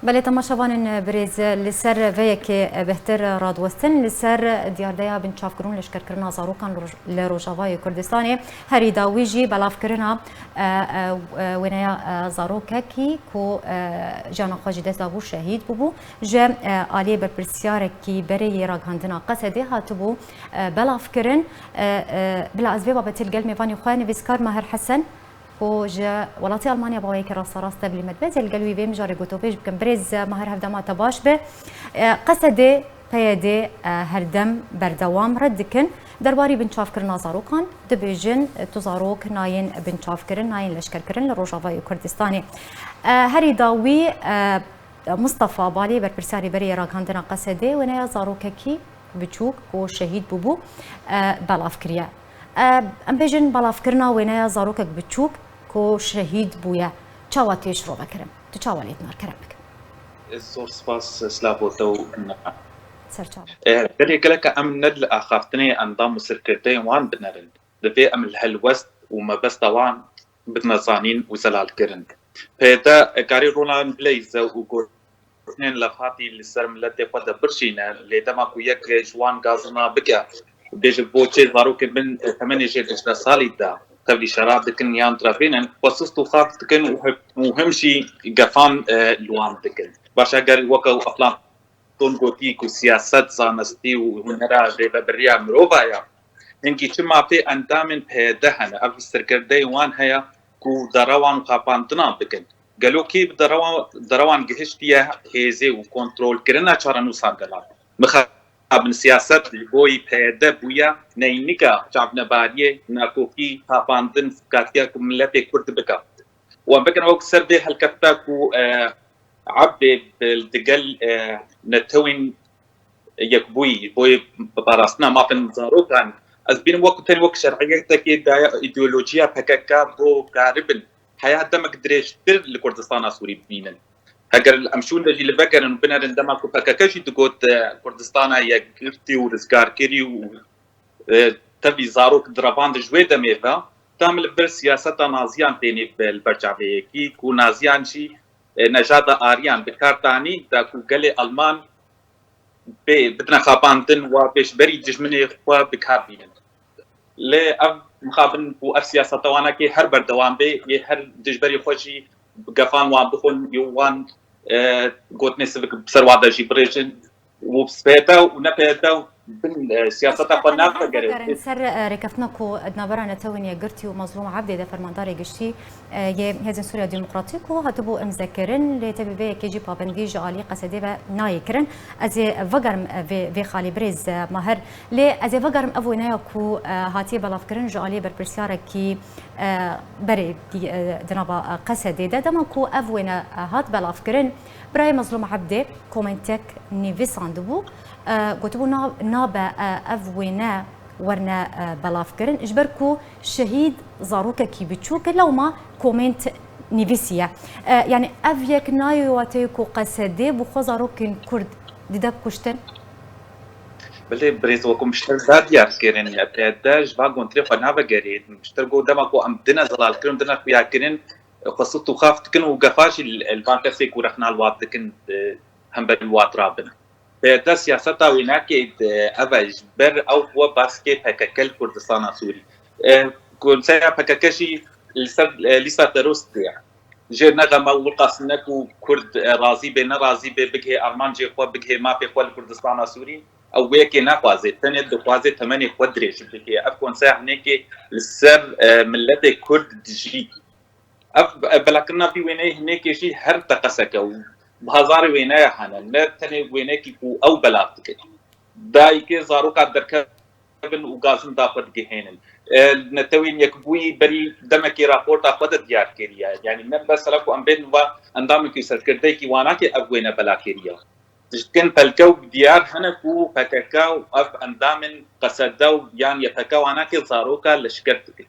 بله تماشاوان برز لسر ویکی بهتر رادوستن لسر دیاردیا بن چافکرون لشکر کرنا زاروکان لروجاوای کردستانی هری داویجی بلاف کرنا ونیا زاروککی کو جانا خواجی دست داوو شهید ببو جا آلی برپرسیار کی بری راگاندنا قصدی هاتبو بلاف کرن بلا ازبی بابت الگل میوانی خواه نویسکار ماهر حسن وجا ولاتي ألمانيا بواي كراس راس تبلي متبادل القلوي بيم جاري قطوبيج بكم بريز مهر هفدا ما تباش به قصدي بيدي هردم بردوام ردكن درباري بنشاف كرنا زاروكان دبيجن تزاروك ناين بنشاف كرن ناين لشكر كرن لروجافاي كردستاني هري داوي مصطفى بالي بربرساري بري راكاندنا قصدي ونيا زاروككي بتشوك كو شهيد بوبو بلاف كريا ام بيجن بلاف كرنا ونيا زاروكك بتشوك کو شهید بویا چاواتیش رو بکرم تو چاوالیت نار کرم بکم زور سپاس سلافوتو سرچاو دري قالك ام ندل اخافتني انضام سركتين وان بنرن دفي ام الهلوست وما بس طوان بتنظانين وزلال كرن فدا كاري رولان بليز وقول اثنين لفاتي للسر ملتي قد برشينا لدما كويك جوان غازنا بكا بيج بوتشي زاروك بن 8 جيل سالي دا تبلي شراب دكن يان طرفين وصصتو خاف دكن وهم شي قفان لوان دكن باشا قال وكو افلام تونغوتيك وسياسات زانستي ونرا ريبا بريا مروفايا انكي تشما في اندامن بهدهنا افي سركردي وان هيا كو دروان خابانتنا بكن قالوا كيف دروان جهشتيا هيزي وكنترول كرنا شارنو ساقلا من سياسات بوي بهده بويا نينيكا شعبنا باريه ناكوكي خاباندن كاتيا كملتي كرد بكا وبكن وقت سربي هالكتاكو عبي بالدقل نتوين يكبوي بوي براسنا ما بن زاروكان از بين وقت تاني وقت شرعيه تاكي ايديولوجيا بكاكا بو كاربن حياه دمك دريش تر لكردستان سوري بينن هاجر الامشون اللي بقر بنا عندما بكاكاجي تقول كردستان يا كرتي ورزقار كيري و تبي زاروك درابان جويده ميفا تعمل بر سياسه نازيان بيني بالبرجعبيه كي كو نازيان شي نجاده اريان بكارتاني دا كو قالي المان بدنا خابانتن وبيش بري جمني خوا بكاربين لي اف مخابن بو اف سياسه وانا كي هر بردوام بي هر جبري خوشي قفان وان بخون يوان قوت نسبك بسرواده جبريجن وبسبيتا ونبيتا بن سياسة قناة فقرن سر ركفتناكو ادنابرا نتوين يقرتي ومظلوم عبدي دا فرمانداري قشتي هزن سوريا ديمقراطيكو هتبو امزكرن لتبي بي كيجي بابندي جالي قصدي با نايكرن ازي فقرم في خالي بريز ماهر لي ازي فقرم افو نايكو هاتي بلافكرن جالي بربرسيارة كي بري دنابا قصدي دا دماكو افونا هات بلافكرن براي مظلوم عبدي كومنتك نيفيسان دبو قلت بو نابا افوينا ورنا بلافكرن اجبركو شهيد زاروكا كي بتشوك لو ما كومنت نيفيسيا يعني افيك نايو واتيكو قصدي بو زاروكن كرد ديداب كشتن بلي بريز وكم مشتر داديار كيرن ابتداج باغون تريفا نافا غريد مشتر جو دمكو ام دنا زلال كرن دنا فيا كرن خصتو خافت كن وقفاش البانكا سيكو رخنا الوات كن هم بالوات رابنا ده سياستا ويناكي افاج بر او هو باسكي هكاكل كردستان سوري كون سيا هكاكشي لسا تروست يعني جي نغمه والقاسنك وكرد راضي بين راضي بكه ارمان جي خو بكه ما في خو كردستان سوري او ويكي ناقازي تاني دقازي 8 قدريش بكه افكون ساعه هنيك السر ملتي كرد جي بلكنا في وينه هنيك شيء هر تقسك بهزار وينه حنا نتني وينك او بلافتك دايك زاروك دركبن وغازن دافد جهنن نتوين يكبوي بري دمك رابورت اخذ ديار كيريا يعني بس لكو ام بين اندامك سركديكي واناكي ابوينا بلاكيريا كان بالكو ديار هنكو فكاكاو اف اندامن قصدو يعني يفكاو اناكي زاروكا لشكرتك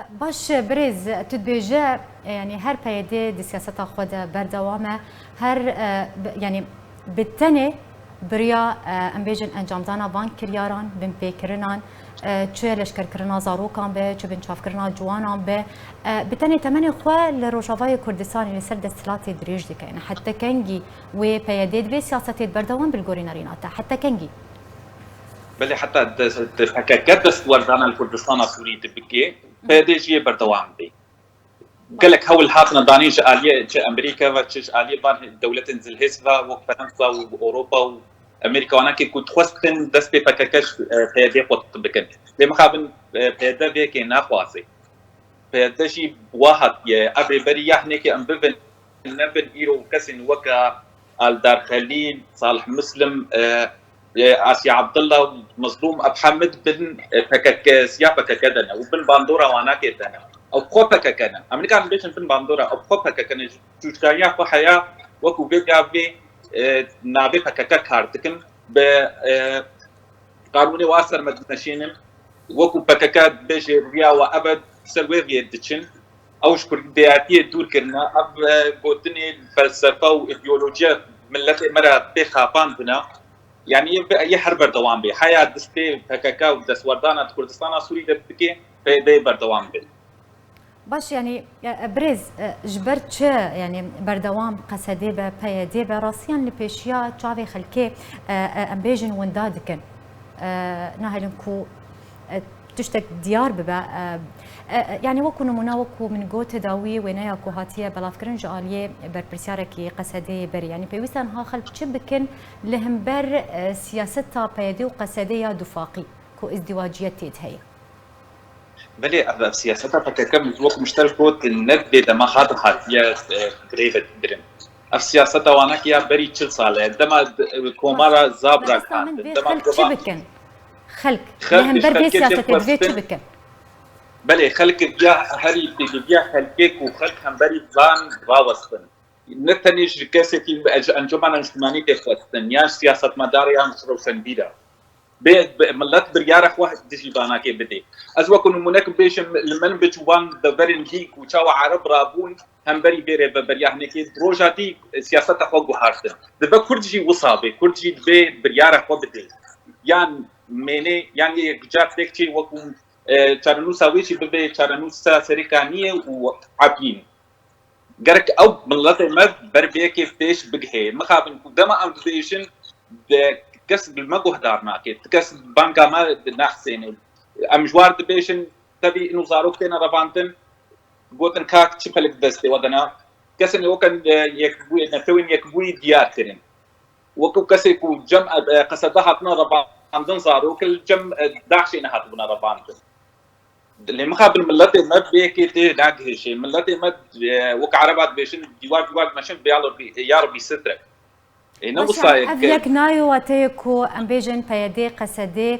باش بريز تدبيجا يعني هر بيدي دي سياسة خود بردوامه هر يعني بالتني بريا ام بيجن انجام دانا بان كرياران بن بيكرنان چه لشکرکردنا زاروکان به چه بنچافکردنا جوانان به بتنی تمنی خو لروجاوای کردستان لسر دستلات دريج دكاين حتى كنجي و بياديد في سياسات بردوان بالغورينارينات حتى كنجي بلي حتى حكاكات دستوردانا الكردستان السوري تبكي بيديجي بردوان بي قال لك هول هاتنا دانيش آلية أمريكا وتش آلية بان دولة زلهسفا وفرنسا وأوروبا وأمريكا وأنا كي كنت خستن دست بفككش بيدي قط بكن لما خابن بيدا في كي ناخواسي بيدا شيء واحد يا أبي بريح نيكي أم بفن نبن إيرو كسن وكا الدار خليل صالح مسلم آسيا عبد الله مظلوم أب حمد بن فكك سيابا كدنا وبن باندورا وأنا كدنا أو خوبك كنا أمريكا عم بيشن بن باندورا أو خوبك كنا جوشكايا فحياة وكو بيجا بي نابي فكك كارتكن ب قانوني واسر مدنشينم وكو فكك بيجي ريا وأبد سلوي بيدتشن أو شكر دياتي دور كنا أب بوتني الفلسفة وإيديولوجيا ملتي مرة بخافان بنا يعني يحر بردوام بي حياة دستي فككا ودسوردانا كردستان السوري دبكي في بردوام بي باش يعني بريز جبرت چه يعني بردوام قصدي به بيدي به راسيان لبيشيا تشافي خلكي امبيجن وندادكن ناهلنكو تشتك ديار ببا يعني وكو نمونا وكو من قوت داوي وينايا كوهاتيه بلافكرن جاليه بربرسياركي قصدي بري يعني بيوسان ها خلق شبكن لهم بر سياستا بيدي وقصدي دفاقي كو ازدواجيتي هي بلي سياستها فككم وقت مشتركوت النبي لما خاطر يا بريفت برين السياسة وانا كيا بري تشل صالة دما كومارا زابرا كان دما شبكن خلق لهم بر سياسة بيت شبكن بلي خلق بيا هري بيا خلقك وخلق هم بري بلان راوستن نتنيش كاسيتي انجمن اجتماعي تفوستن يا سياسة مداريا مشروع سنبيرا ملت بريارخ واحد دجي باناكي بدي ازوكن منك بيش لمن بتوان دبرن هيك وشاو عرب رابون هم بري بيري برياح نكي روجاتي سياسه حقوق هارتن دبا كردجي وصابي كردجي دبي بريارخ وبدي يعني مني يعني جات تكتي وكم تشارنو ساويشي ببي تشارنو سريكانيه وعبين قرك او ملت ما بربيكي فيش بقهي مخابن قدما ام ديشن كسب المجهود هدار ماكي كسب بانكا ما نحسين امجوار دبيشن تبي انه زاروك تينا رفانتن قوتن كاك تشبلك دستي ودنا كسن وكان يكبوي نتوين يكبوي ديار كرين وكو كسيكو جمع قصدها تنا رفانتن زاروك الجم داعشين هاتبنا رفانتن اللي مخابل ملتي ما بيكي تي ناقه شيء ملتي ما وك عربات بيشن جوار ماشين بيالو يا ربي سترك أفيك نايو واتيكو أمبيجن بيدي قصدي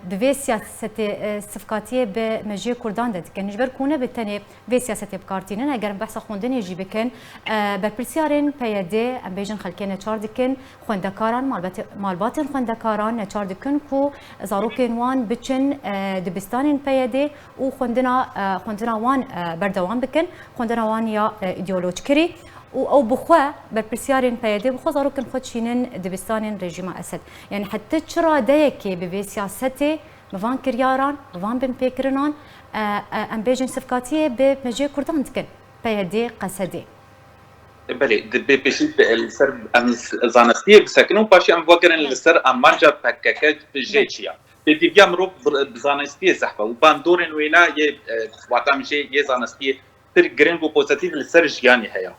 بفي سياسة صفقاتية بمجيء كردان داد كان نجبر كونه بالتاني في سياسة بكارتيننا أجر بحث خوندن يجي بكن ببرسيارين بيدي أمبيجن خلكين نشاردكن خوندكاران مالباتن خوندكاران نشاردكن كو زاروكين وان بتشن دبستانين بيدي وخوندنا وان بردوان بكن خوندنا وان يا إيديولوج كري او بخوا برپرسیارین پیاده بخوا زاروکن خود شینن دبستان رژیم اسد يعني حتى چرا دایکی به سیاستی مفان کریاران مفان بن پیکرنان ام بیجن صفقاتیه به مجی کردان دکن پیاده قصدی بله بشي السر ام زانستي بسكنو باشي ام فكرن السر ام مانجا بككج بجيتشيا بدي بيامرو بزانستي زحفه وباندورن وينا واتامشي يزانستي تر جرين بو بوزيتيف السر جياني هيا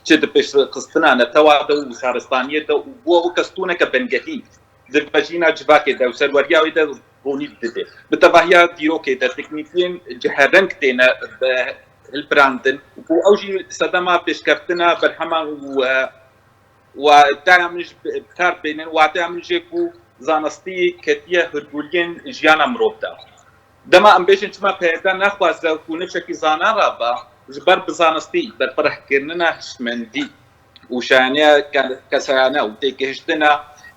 جد بيش قصتنا نتواعد وشارستانية وكستونا كبنجهي دبجينا جباكي دا وسلوريا ويدا روني بدي بتباهيا ديروكي دا تكنيكين جهرنك تينا البراندن وأوجي صدمة بيشكرتنا برحمة وتعمل بكار بينن وتعمل جيكو زانستي كتيا هربولين جيانا مروبتا دما امبيشن تما بيدا نخواز كونشكي زانا رابا جبر بزانستي برفرح كرننا هشمندي وشانيا كسانا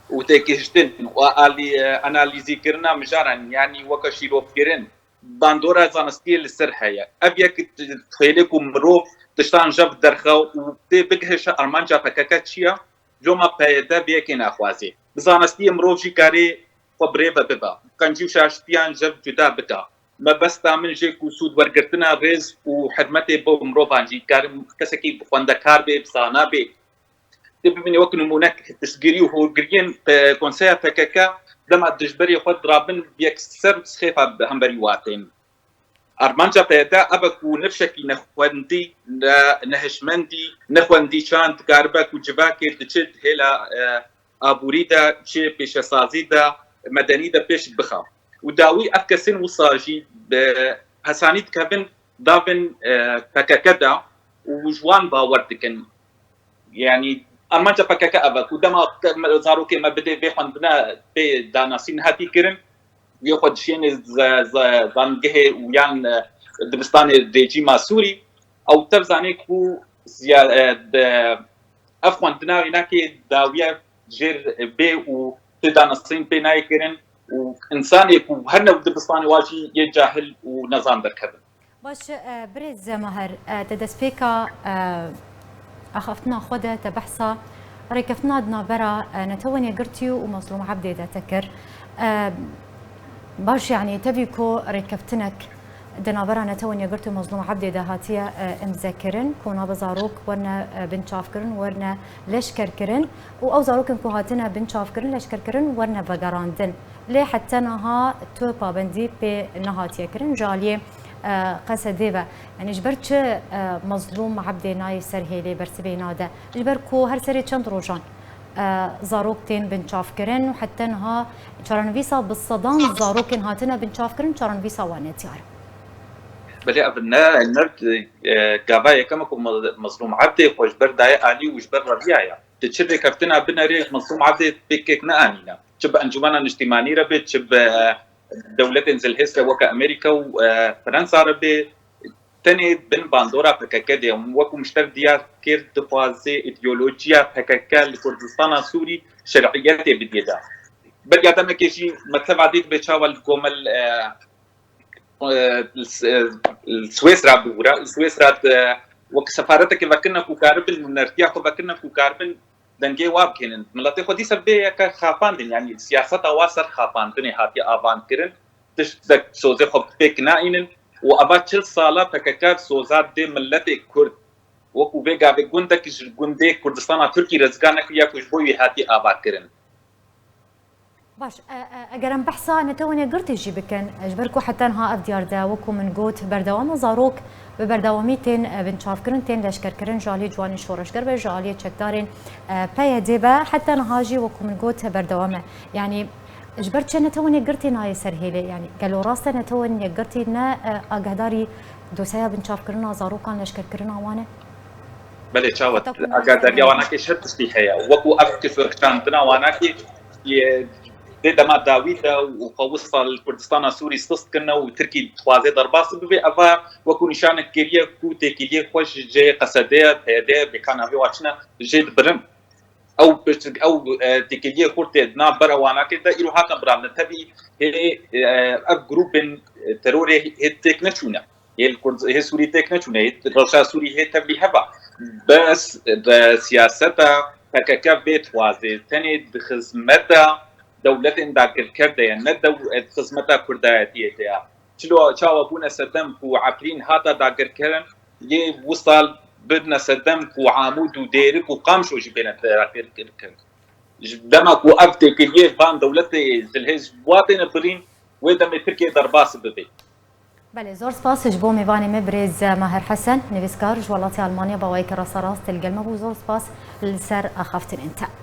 وتيكهشتن وآلي أناليزي كرنا مجارا يعني وكشيروف كرن باندورا زانستي للسرحية أبيك تخيلكم مروف تشتان جاب درخو وتي بكهش أرمانجا فكاكاتشيا جوما بيدا بيكين أخوازي بزانستي مروف جي كاري خبريبا ببا كان جيو شاشتيان جب جدا بكا ما بس تعمل جيك وسود ورقرتنا رز وحرمتي بو مروبان جي كارم كسكي بخواندكار بي بصانا بي تبي مني وكن مونك تسجري وهو جرين كونسير تكاكا لما تجبري خد رابن بيكسر سخيفة همبري واتين أرمانجا بيدا أبكو نفشكي نخواندي نهشمندي نخواندي شان تقاربك وجباكي تشد هلا أبوريدا شي بيش سازيدا مدنيدا بيش بخا وداوي أفكسين وصاجي بحسانيت كابن دافن فكاكدا وجوان باوردكن يعني أرمانجا فكاكا أبكو دما زاروكي ما بدي بيخوان بنا بي داناسين هاتي كرن ياخذ شين زانجه ويان دبستان ريجيم سوري او تبزاني كو افغان دنا هناك داويه جير بي و تدانسين بيناي كرن وانسان يكون هرنا دبستان واجي يجاهل ونظام دركبن باش بريز ماهر تدسبيكا اخفتنا خدا تبحثا ريكفتنا دنا برا نتوني قرتيو ومظلوم عبدي دا تكر باش يعني تبيكو ريكفتنك دنابرا نتوني قرتو مظلوم عبدي دهاتيا مذكرن كونا بزاروك ورنا بنشافكرن ورنا لشكركرن او زاروك كو هاتنا بنشافكرن لشكركرن ورنا بقراندن لي حتى نها تو بابندي بي نهاتيا كرن جاليه قصديبا يعني جبرت مظلوم عبدي ناي سرهيلي برسبي نادا جبركو هر سري چند روجان زاروكتين بنشافكرن وحتى انها شارنفيسا بالصدام زاروكين هاتنا بنشافكرن شارنفيسا وانتيار بلي ابنا النرد قابايا كما مظلوم عبدي خوش برداي علي وجبر ربيعيا تشري كفتنا بنا ريخ مظلوم عبدي بكيكنا انينا تشب انجمانا اجتماعي ربي تشب دولة انزل هسه وكا امريكا وفرنسا ربي تاني بن باندورا بكاكا وكو مشتر ديار كير دفازي ايديولوجيا بكاكا لكردستان سوري شرعياتي بديدا بل يعتمد كيشي متسبع ديت بيتشاوى الكومل السويسرا بورا السويسرا وك سفارتك فكرنا كوكارب النرتيا فكرنا كوكاربن دنجي واب كينن ملاتي خدي سبي كا خافاندن يعني سياسه واسر خافاندن هاتي افان كرن تشتك سوزي خب بكنا انن واباتشل صاله بكاكا سوزات دي ملت كرد وكو بيغا بغوندك جوندي كردستان تركي رزقانك يا كوش بوي هاتي ابا كرن باش اگرم بحثا نتوني قرتي جيبكن جبركو حتى نها افديار دا وكو من قوت بردوام زاروك ببردواميتين بنشافكرن لشكركرن جالي جواني شورشگر به جالي چکدارين پي ديبا حتى نهاجي وكو من قوت بردوامه يعني جبرت نتوني قرتي ناي سرهيلي يعني قالوا راسا نتوني قرتي نا اقهداري دوسايا بنشافكرن زاروكان لشكركرن وانه بلي تشاوت اقهداري واناكي شرط استيحيا وكو افكر كانتنا واناكي دما داويدا وقوصة الكردستان سوري استست كنا وتركي توازي درباس ببي أفا وكو نشان كيريا كو تكيليا خوش جي قصدية هيدا بكان أبي واتشنا جيد برم أو تكيليا كورتي دنا برا وانا كده إلو هاكا برامنا تبي هي أف جروبين تروري هي تكنتشونا هي سوري تكنتشونا هي روشا سوري هي تبي هبا بس سياستها فكاكا بيت وازي تاني دخزمتا دولة انداك الكردة يعني ندو خزمتا كرداتية تيا شلو شاو بونا سدم كو عبرين هاتا داكر كرن يه وصل بدنا سدم كو عامود وديرك وقامشو جبنا داكر كرن دما كو افتك يه بان دولة زلهز واطن برين ويدم تركيا درباس ببي بله زور سپاس جبو میوانی مبرز ماهر حسن نویسکار جوالات آلمانیا با وی که راست القلمه بو زور سپاس لسر اخافتن انت